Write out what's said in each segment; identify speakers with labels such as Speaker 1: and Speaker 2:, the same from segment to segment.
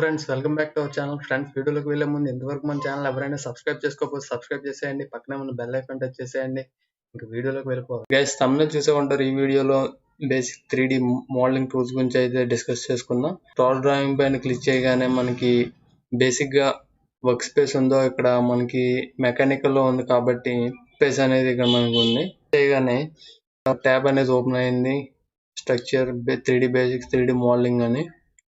Speaker 1: Friends, welcome back to our channel. Friends, వీడియోలోకి వెళ్ళే ముందు ఇంతవరకు మన ఛానల్ ఎవరైనా సబ్స్క్రైబ్ చేసుకోకపోతే సబ్స్క్రైబ్ చేసేయండి. పక్కనే ఉన్న బెల్ ఐకాన్ టచ్ చేసేయండి. ఇంకా వీడియోలోకి వెళ్ళిపోవాలి. గైస్, thumbnail చూసే ఉంటారు. ఈ వీడియోలో బేసిక్ 3D మోడలింగ్ టూల్స్ గురించి అయితే డిస్కస్ చేసుకుందాం. టాల్ డ్రాయింగ్ పైన క్లిక్ చేయగానే మనకి బేసిక్ గా వర్క్ స్పేస్ ఉందో ఇక్కడ మనకి మెకానికల్ లో ఉంది కాబట్టి స్పేస్ అనేది ఇక్కడ మనకు ఉంది. చేయగానే ట్యాబ్ అనేది ఓపెన్ అయింది. Structure 3D basics 3D modelling అని.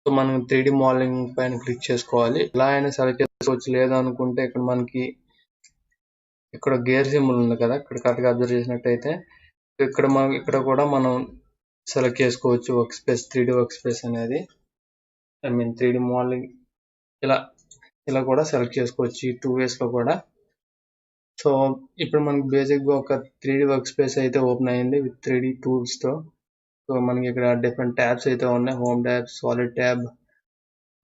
Speaker 1: సో మనం 3D మోడలింగ్ పైన క్లిక్ చేసుకోవాలి. ఇలా అయినా సెలెక్ట్ చేసుకోవచ్చు. లేదనుకుంటే ఇక్కడ మనకి ఇక్కడ గేర్ సింబల్ ఉంది కదా, ఇక్కడ కరెక్ట్గా అబ్జర్వ్ చేసినట్టయితే ఇక్కడ కూడా మనం సెలెక్ట్ చేసుకోవచ్చు work space 3D work space అనేది. ఐ మీన్ 3D మోడలింగ్ ఇలా కూడా సెలెక్ట్ చేసుకోవచ్చు ఈ 2 ways లో కూడా. సో ఇప్పుడు మనకి బేసిక్గా ఒక 3D వర్క్ స్పేస్ అయితే ఓపెన్ అయింది విత్ 3D tools తో. సో మనకి ఇక్కడ డిఫరెంట్ ట్యాబ్స్ అయితే ఉన్నాయి. Home tab, solid tab,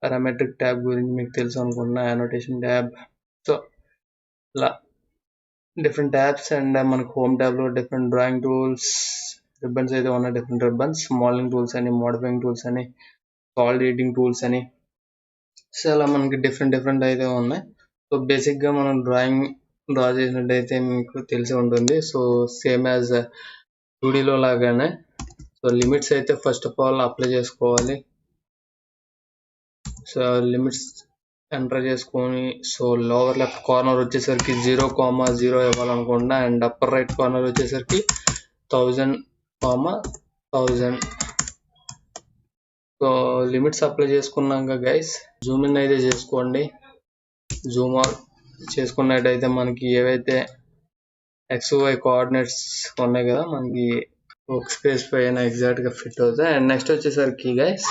Speaker 1: parametric tab గురించి మీకు తెలుసు అనుకున్నా, అనోటేషన్ ట్యాబ్. సో ఇలా డిఫరెంట్ ట్యాబ్స్. అండ్ మనకు హోమ్ ట్యాబ్ లో డిఫరెంట్ డ్రాయింగ్ టూల్స్, రిబ్బన్స్ అయితే ఉన్నాయి. డిఫరెంట్ రిబ్బన్స్, మోడలింగ్ టూల్స్ అని, మోడిఫైయింగ్ టూల్స్ అని, సాలిడ్ ఎడిటింగ్ టూల్స్ అని. సో అలా మనకి డిఫరెంట్ అయితే ఉన్నాయి. సో బేసిక్ గా మనం డ్రా చేసినట్టయితే మీకు తెలిసి ఉంటుంది. సో సేమ్ యాజ్ 2D లో లాగానే. సో లిమిట్స్ అయితే ఫస్ట్ ఆఫ్ ఆల్ అప్లై చేసుకోవాలి. సో లిమిట్స్ ఎంటర్ చేసుకొని, సో లోవర్ లెఫ్ట్ కార్నర్ వచ్చేసరికి 0,0 ఇవ్వాలనుకుంటున్నా. అండ్ అప్పర్ రైట్ కార్నర్ వచ్చేసరికి 1000,1000. సో లిమిట్స్ అప్లై చేసుకున్నాక గైస్ జూమ్ ఇన్ అయితే చేసుకోండి. జూమ్ అవుట్ చేసుకున్నట్టయితే మనకి ఏవైతే XY కోఆర్డినేట్స్ ఉన్నాయి కదా, మనకి వర్క్ స్పేస్ పైన ఎగ్జాక్ట్ గా ఫిట్ అవుతాయి. అండ్ నెక్స్ట్ వచ్చేసరికి గైస్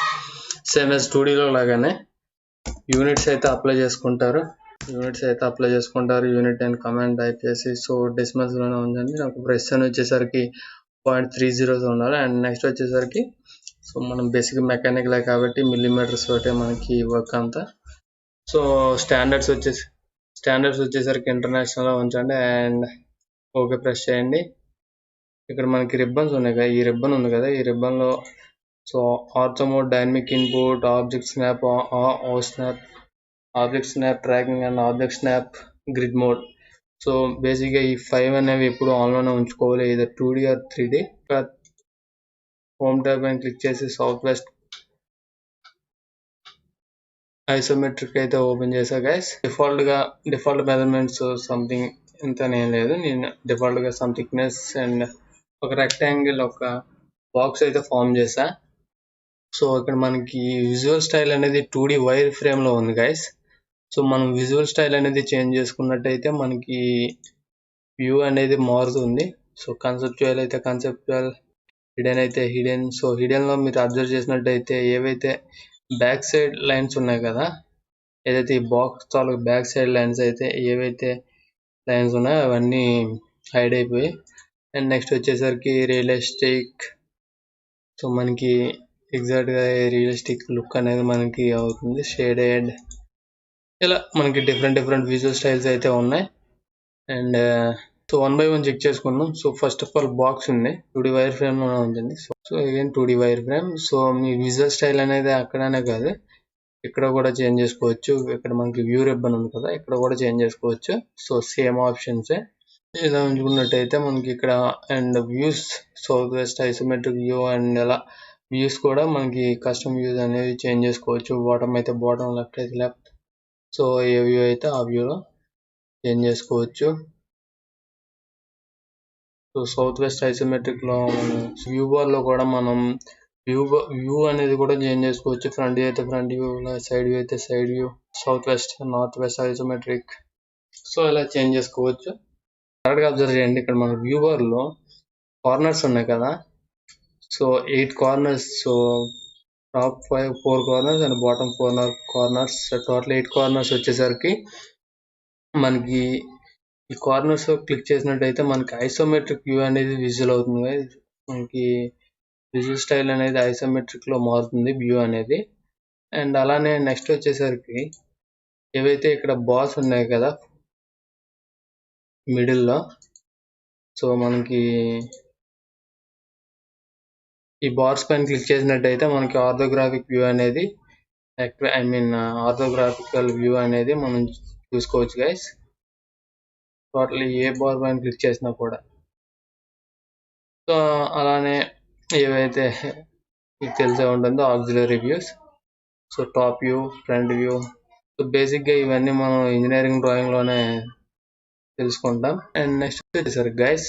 Speaker 1: సేమ్ యాజ్ 2D లో లాగానే యూనిట్స్ అయితే అప్లై చేసుకుంటారు. యూనిట్ అండ్ కమాండ్ టైప్ చేసి, సో డెసిమల్స్ లోనే ఉందండి. నాకు ప్రెసిషన్ వచ్చేసరికి 0.30 ఉండాలి. అండ్ నెక్స్ట్ వచ్చేసరికి సో మనం బేసిక్ మెకానికల్ కాబట్టి మిల్లీమీటర్స్ తోటే మనకి వర్క్ అంతా. సో స్టాండర్డ్స్ వచ్చేసరికి ఇంటర్నేషనల్ లో ఉంచండి. అండ్ ఓకే ప్రెస్ చేయండి. ఇక్కడ మనకి రిబ్బన్స్ ఉన్నాయి కదా, ఈ రిబ్బన్ ఉంది కదా, ఈ రిబ్బన్ లో so ortho mode, dynamic input, object snap, object snap tracking and object snap grid mode. So basic గా ఈ 5 అనేవి ఎప్పుడు ఆన్ లోనే ఉంచుకోవాలి, ఇది 2D or 3D. Home tab అని క్లిక్ చేసి సౌత్ వెస్ట్ ఐసోమెట్రిక్ అయితే ఓపెన్ చేసా గైస్. డిఫాల్ట్ మెజర్మెంట్స్ సంథింగ్ ఇంత ఏం లేదు. నేను డిఫాల్ట్ గా సమ్ థిక్నెస్ అండ్ ఒక రెక్టాంగిల్, ఒక బాక్స్ అయితే ఫామ్ చేసా. సో ఇక్కడ మనకి విజువల్ స్టైల్ అనేది 2D వైర్ ఫ్రేమ్ లో ఉంది గైస్. సో మనం విజువల్ స్టైల్ అనేది చేంజ్ చేసుకున్నట్టయితే మనకి వ్యూ అనేది మారుతుంది. సో కన్సెప్చువల్ అయితే కన్సెప్చువల్, హిడెన్ అయితే హిడెన్. సో హిడెన్ లో మీరు అబ్జర్వ్ చేసినట్టయితే ఏవైతే బ్యాక్ సైడ్ లైన్స్ ఉన్నాయి కదా, ఏదైతే ఈ బాక్స్ తాలూకు బ్యాక్ సైడ్ లైన్స్ అయితే ఏవైతే లైన్స్ ఉన్నాయో అవన్నీ హైడ్ అయిపోయి. అండ్ నెక్స్ట్ వచ్చేసరికి రియలిస్టిక్. సో మనకి ఎగ్జాక్ట్ గా రియలిస్టిక్ లుక్ అనేది మనకి అవుతుంది. షేడెడ్, ఇలా మనకి డిఫరెంట్ విజువల్ స్టైల్స్ అయితే ఉన్నాయి. అండ్ సో 1 by 1 చెక్ చేసుకుందాం. So first of all box ఉంది, 2D వైర్ ఫ్రేమ్ లోనే ఉంటుంది. So again 2D wireframe. So మీ విజువల్ స్టైల్ అనేది అక్కడనే కాదు, ఇక్కడ కూడా చేంజ్ చేసుకోవచ్చు. ఇక్కడ మనకి వ్యూ రిబ్బన్ ఉంది కదా, ఇక్కడ కూడా చేంజ్ చేసుకోవచ్చు. సో సేమ్ ఆప్షన్స్ ఇలా ఉంచుకున్నట్టయితే మనకి ఇక్కడ and views, south west isometric view, and ఇలా వ్యూస్ కూడా మనకి కస్టమ్ వ్యూస్ అనేవి చేంజ్ చేసుకోవచ్చు. బాటమ్ అయితే బాటమ్, లెఫ్ట్ అయితే లెఫ్ట్. సో ఏ వ్యూ అయితే ఆ వ్యూలో చేంజ్ చేసుకోవచ్చు. సో సౌత్ వెస్ట్ ఐసోమెట్రిక్ లో వ్యూ బార్ లో కూడా మనం వ్యూ అనేది కూడా చేంజ్ చేసుకోవచ్చు. ఫ్రంట్ వ్యూ అయితే ఫ్రంట్ వ్యూ, సైడ్ వ్యూ అయితే side view, south west, north west isometric. So ఇలా చేంజ్ చేసుకోవచ్చు. కరెక్ట్ గా అబ్జర్వ్ చేయండి. ఇక్కడ మన వ్యూ బార్ లో కార్నర్స్ ఉన్నాయి కదా, so 8 corners. So top 4 corners and bottom 4 corners, total 8 corners వచ్చేసరికి మనకి ఈ కార్నర్స్ క్లిక్ చేసినట్టయితే మనకి ఐసోమెట్రిక్ వ్యూ అనేది విజువల్ అవుతుంది. మనకి విజువల్ స్టైల్ అనేది ఐసోమెట్రిక్ లో మారుతుంది వ్యూ అనేది. అండ్ అలానే నెక్స్ట్ వచ్చేసరికి ఏవైతే ఇక్కడ బార్స్ ఉన్నాయి కదా మిడిల్ లో, సో మనకి ఈ బార్స్ పైన క్లిక్ చేసినట్టయితే మనకి ఆర్థోగ్రాఫిక్ వ్యూ అనేది ఐ మీన్ ఆర్థోగ్రాఫికల్ వ్యూ అనేది మనం చూసుకోవచ్చు గైస్. టోటల్ ఏ బార్ పైన క్లిక్ చేసినా కూడా. సో అలానే ఏవైతే మీకు తెలిసే ఉంటుందో auxiliary views. So top view, front view. So బేసిక్గా ఇవన్నీ మనం ఇంజనీరింగ్ డ్రాయింగ్లోనే తెలుసుకుంటాం. అండ్ నెక్స్ట్ వచ్చేసరికి గైస్,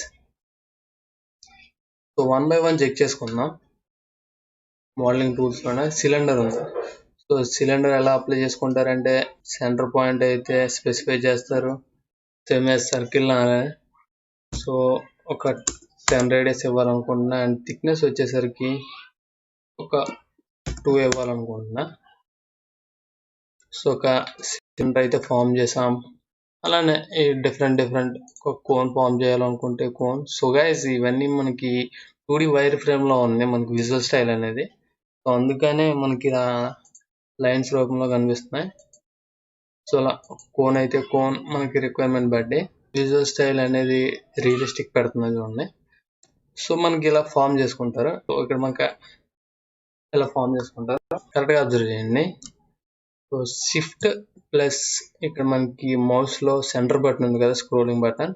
Speaker 1: సో 1 by 1 చెక్ చేసుకుందాం. మోడలింగ్ టూల్స్లోనే సిలిండర్ ఉంది. సో సిలిండర్ ఎలా అప్లై చేసుకుంటారంటే సెంటర్ పాయింట్ అయితే స్పెసిఫై చేస్తారు. సేమ్ యాజ్ సర్కిల్ లానే. సో ఒక 10 రేడియస్ ఇవ్వాలనుకుంటున్నా. అండ్ థిక్నెస్ వచ్చేసరికి ఒక 2 ఇవ్వాలనుకుంటున్నా. సో ఒక సిలిండర్ అయితే ఫామ్ చేసాం. అలానే డిఫరెంట్ ఒక కోన్ ఫామ్ చేయాలనుకుంటే కోన్. సో గైస్ ఇవన్నీ మనకి 2D వైర్ ఫ్రేమ్లో ఉంది మనకి విజువల్ స్టైల్ అనేది. సో అందుకనే మనకి లైన్స్ రూపంలో కనిపిస్తున్నాయి. సో అలా కోన్ అయితే కోన్ మనకి రిక్వైర్మెంట్ బట్టి విజువల్ స్టైల్ అనేది రియలిస్టిక్ పెడుతుంది చూడండి. సో మనకి ఇలా ఫామ్ చేసుకుంటారు. సో ఇక్కడ మనకి ఇలా ఫామ్ చేసుకుంటారు. కరెక్ట్గా అబ్జర్వ్ చేయండి. సో షిఫ్ట్ ప్లస్ ఇక్కడ మనకి మౌస్లో సెంటర్ బటన్ ఉంది కదా, స్క్రోలింగ్ బటన్.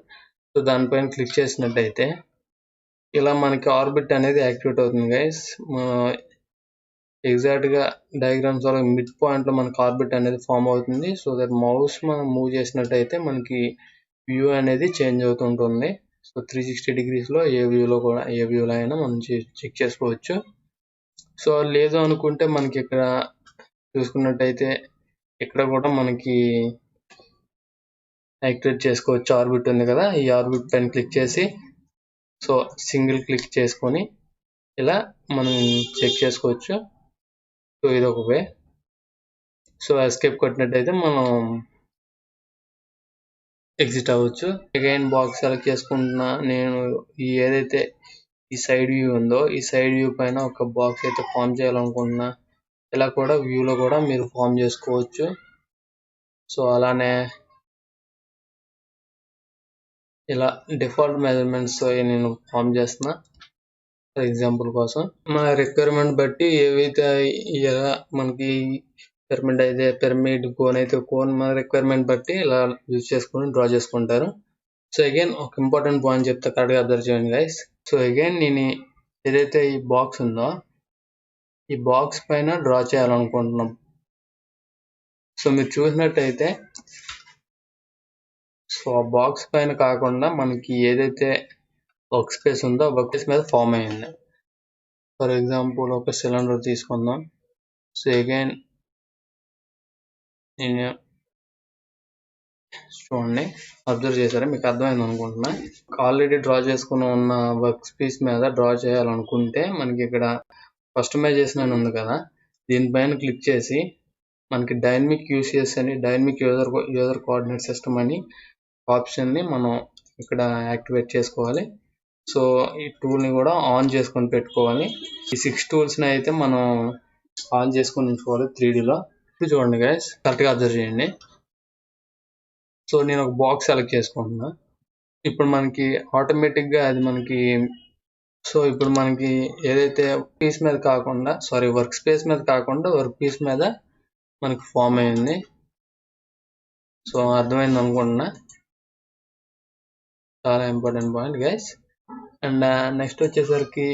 Speaker 1: సో దానిపైన క్లిక్ చేసినట్టయితే ఇలా మనకి ఆర్బిట్ అనేది యాక్టివేట్ అవుతుంది గైస్. ఎగ్జాక్ట్గా డయాగ్రామ్స్ వల్ల మిడ్ పాయింట్లో మనకి ఆర్బిట్ అనేది ఫామ్ అవుతుంది. సో దట్ మౌస్ మనం మూవ్ చేసినట్టయితే మనకి వ్యూ అనేది చేంజ్ అవుతుంటుంది. సో 360 degreesలో ఏ వ్యూలో అయినా మనం చెక్ చేసుకోవచ్చు. సో లేదు అనుకుంటే మనకి ఇక్కడ చూసుకున్నట్టయితే ఇక్కడ కూడా మనకి యాక్టివేట్ చేసుకోవచ్చు. ఆర్బిట్ ఉంది కదా, ఈ ఆర్బిట్ పైన క్లిక్ చేసి సో సింగిల్ క్లిక్ చేసుకొని ఇలా మనం చెక్ చేసుకోవచ్చు. సో ఇది ఒక వే. సో ఎస్కేప్ కొట్టినట్టయితే మనం ఎగ్జిట్ అవ్వచ్చు. అగైన్ బాక్స్ సెలెక్ట్ చేసుకుంటున్నా. నేను ఏదైతే ఈ సైడ్ వ్యూ ఉందో ఈ సైడ్ వ్యూ పైన ఒక బాక్స్ అయితే ఫామ్ చేయాలనుకుంటున్నా. ఇలా కూడా వ్యూలో కూడా మీరు ఫామ్ చేసుకోవచ్చు. సో అలానే ఇలా డిఫాల్ట్ మెజర్మెంట్స్ నేను ఫామ్ చేస్తున్నా ఫర్ ఎగ్జాంపుల్ కోసం. మన రిక్వైర్మెంట్ బట్టి ఏవైతే ఎలా మనకి పిరమిడ్ కోన్ అయితే కోన్ మన రిక్వైర్మెంట్ బట్టి ఇలా యూజ్ చేసుకుని డ్రా చేసుకుంటారు. సో అగైన్ ఒక ఇంపార్టెంట్ పాయింట్ చెప్తా, కరెక్ట్గా అబ్జర్వ్ చేయండి గైస్. సో అగైన్ నేను ఏదైతే ఈ బాక్స్ ఉందో ఈ బాక్స్ పైన డ్రా చేయాలనుకుంటున్నాం. సో మీరు చూసినట్టయితే సో ఆ బాక్స్ పైన కాకుండా మనకి ఏదైతే వర్క్ స్పేస్ ఉందో ఆ వర్క్ స్పేస్ మీద ఫామ్ అయ్యింది. ఫర్ ఎగ్జాంపుల్ ఒక సిలిండర్ తీసుకుందాం. సో అగైన్ నేను చూడండి, అబ్జర్వ్ చేశారా, మీకు అర్థమైంది అనుకుంటున్నా. ఆల్రెడీ డ్రా చేసుకుని ఉన్న వర్క్ స్పేస్ మీద డ్రా చేయాలనుకుంటే మనకి ఇక్కడ కస్టమైజేషన్ అని ఉంది కదా, దీనిపైన క్లిక్ చేసి మనకి డైనమిక్ యూసిఎస్ అని డైనమిక్ యూజర్ కోఆర్డినేట్ సిస్టమ్ అని ఆప్షన్ని మనం ఇక్కడ యాక్టివేట్ చేసుకోవాలి. సో ఈ టూల్ని కూడా ఆన్ చేసుకొని పెట్టుకోవాలి. ఈ 6 టూల్స్ని అయితే మనం ఆన్ చేసుకొని ఉంచుకోవాలి 3Dలో. ఇప్పుడు చూడండి గైస్, కరెక్ట్గా అబ్జర్వ్ చేయండి. సో నేను ఒక బాక్స్ సెలెక్ట్ చేసుకుంటున్నా. ఇప్పుడు మనకి ఆటోమేటిక్గా అది మనకి ఇప్పుడు మనకి ఏదైతే పీస్ మీద కాకుండా వర్క్ స్పేస్ మీద కాకుండా వర్క్ పీస్ మీద మనకి ఫామ్ అయింది. సో అర్థమైంది అనుకుంటున్నా. చాలా important point guys. And next వచ్చేసరికి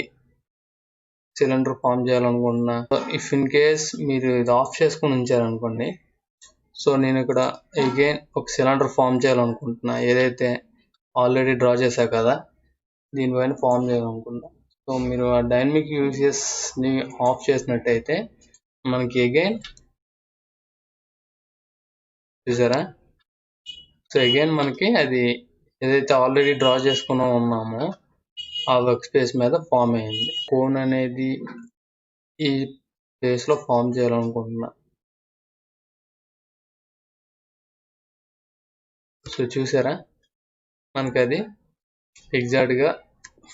Speaker 1: సిలిండర్ ఫామ్ చేయాలనుకుంటున్నా. ఇఫ్ ఇన్ కేస్ మీరు ఇది ఆఫ్ చేసుకుని ఉంచారనుకోండి, సో నేను ఇక్కడ అగైన్ ఒక సిలిండర్ ఫామ్ చేయాలనుకుంటున్నా. ఏదైతే ఆల్రెడీ డ్రా చేశా కదా దీనిపైన ఫామ్ చేయాలనుకుంటున్నా. సో మీరు ఆ డైనమిక్ యూజెస్ని ఆఫ్ చేసినట్టయితే మనకి అగైన్ చూసారా, సో అగైన్ మనకి అది ఏదైతే ఆల్రెడీ డ్రా చేసుకుని ఉన్నామో ఆ వర్క్ స్పేస్ మీద ఫామ్ అయింది. కోన్ అనేది ఈ ప్లేస్లో ఫామ్ చేయాలనుకుంటున్నా. సో చూసారా, మనకి అది ఎగ్జాక్ట్గా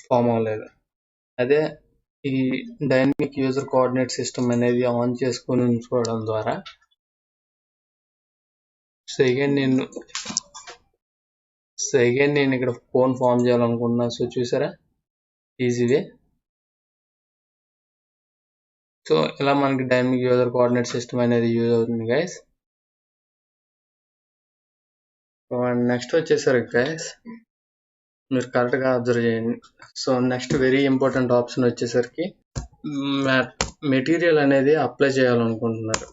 Speaker 1: ఫామ్ అవ్వలేదు. అదే ఈ డైనమిక్ యూజర్ కోఆర్డినేట్ సిస్టమ్ అనేది ఆన్ చేసుకొని ఉంచుకోవడం ద్వారా సో అగైన్ నేను ఇక్కడ కోన్ ఫామ్ చేయాలనుకుంటున్నా. సో చూసారా, ఈజీవే. సో ఇలా మనకి డైనమిక్ యూజర్ కోఆర్డినేట్ సిస్టమ్ అనేది యూజ్ అవుతుంది గైస్. నెక్స్ట్ వచ్చేసరికి గైస్ మీరు కరెక్ట్గా అబ్జర్వ్ చేయండి. So next very important option వచ్చేసరికి మెటీరియల్ అనేది అప్లై చేయాలనుకుంటున్నారు.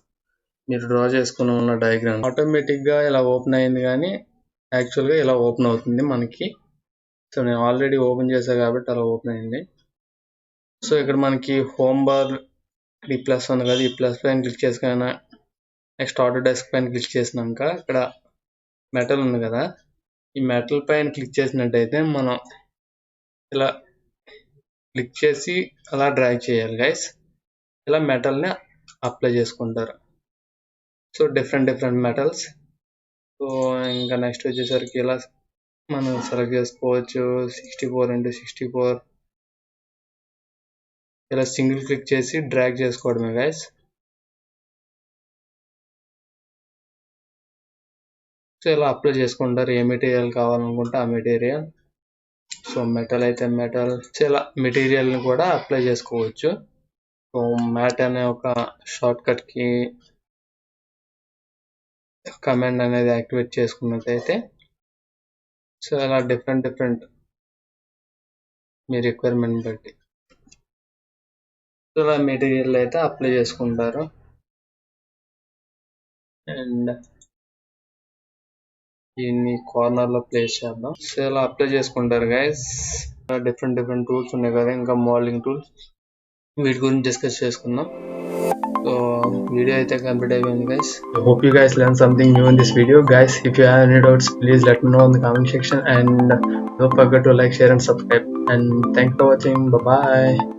Speaker 1: మీరు డ్రా చేసుకుని ఉన్న డయాగ్రామ్ ఆటోమేటిక్గా ఇలా ఓపెన్ అయింది, కానీ యాక్చువల్గా ఇలా ఓపెన్ అవుతుంది మనకి. సో నేను ఆల్రెడీ ఓపెన్ చేశాను కాబట్టి అలా ఓపెన్ అయింది. సో ఇక్కడ మనకి హోమ్ బార్ ఈ ప్లస్ ఉంది కదా, ఈ ప్లస్ పైన క్లిక్ చేసుకున్నా నెక్స్ట్ ఆటో డెస్క్ పైన క్లిక్ చేసినాక ఇక్కడ మెటల్ ఉంది కదా, ఈ మెటల్ పైన క్లిక్ చేసినట్టయితే మనం ఇలా క్లిక్ చేసి అలా డ్రాగ్ చేయాలి గైస్. ఇలా మెటల్ని అప్లై చేసుకుంటారు. So different metals. సో ఇంకా నెక్స్ట్ వచ్చేసరికి ఇలా మనం సెలెక్ట్ చేసుకోవచ్చు 64x64. ఇలా సింగిల్ క్లిక్ చేసి డ్రాగ్ చేసుకోవడమే గైస్. సో ఇలా అప్లై చేసుకుంటారు ఏ మెటీరియల్ కావాలనుకుంటే ఆ మెటీరియల్. సో మెటల్ అయితే మెటల్. సో ఇలా మెటీరియల్ని కూడా అప్లై చేసుకోవచ్చు. సో మ్యాట్ అనే ఒక షార్ట్ కట్కి కమాండ్ అనేది యాక్టివేట్ చేసుకున్నట్టయితే సో ఇలా డిఫరెంట్ మీ రిక్వైర్మెంట్ బట్టి సో ఇలా మెటీరియల్ అయితే అప్లై చేసుకుంటారు. అండ్ దీన్ని కార్నర్లో ప్లేస్ చేద్దాం. సో ఇలా అప్లై చేసుకుంటారు గైస్. డిఫరెంట్ టూల్స్ ఉన్నాయి కదా, ఇంకా మోడలింగ్ టూల్స్, వీటి గురించి డిస్కస్ చేసుకుందాం. సో వీడియో అయితే కంప్లీట్ అయిపోయింది guys. I hope you guys learned something new in this video. Guys, if you have any doubts, please let me know in the comment section, and don't forget to like, share and subscribe. And thanks for watching. Bye bye.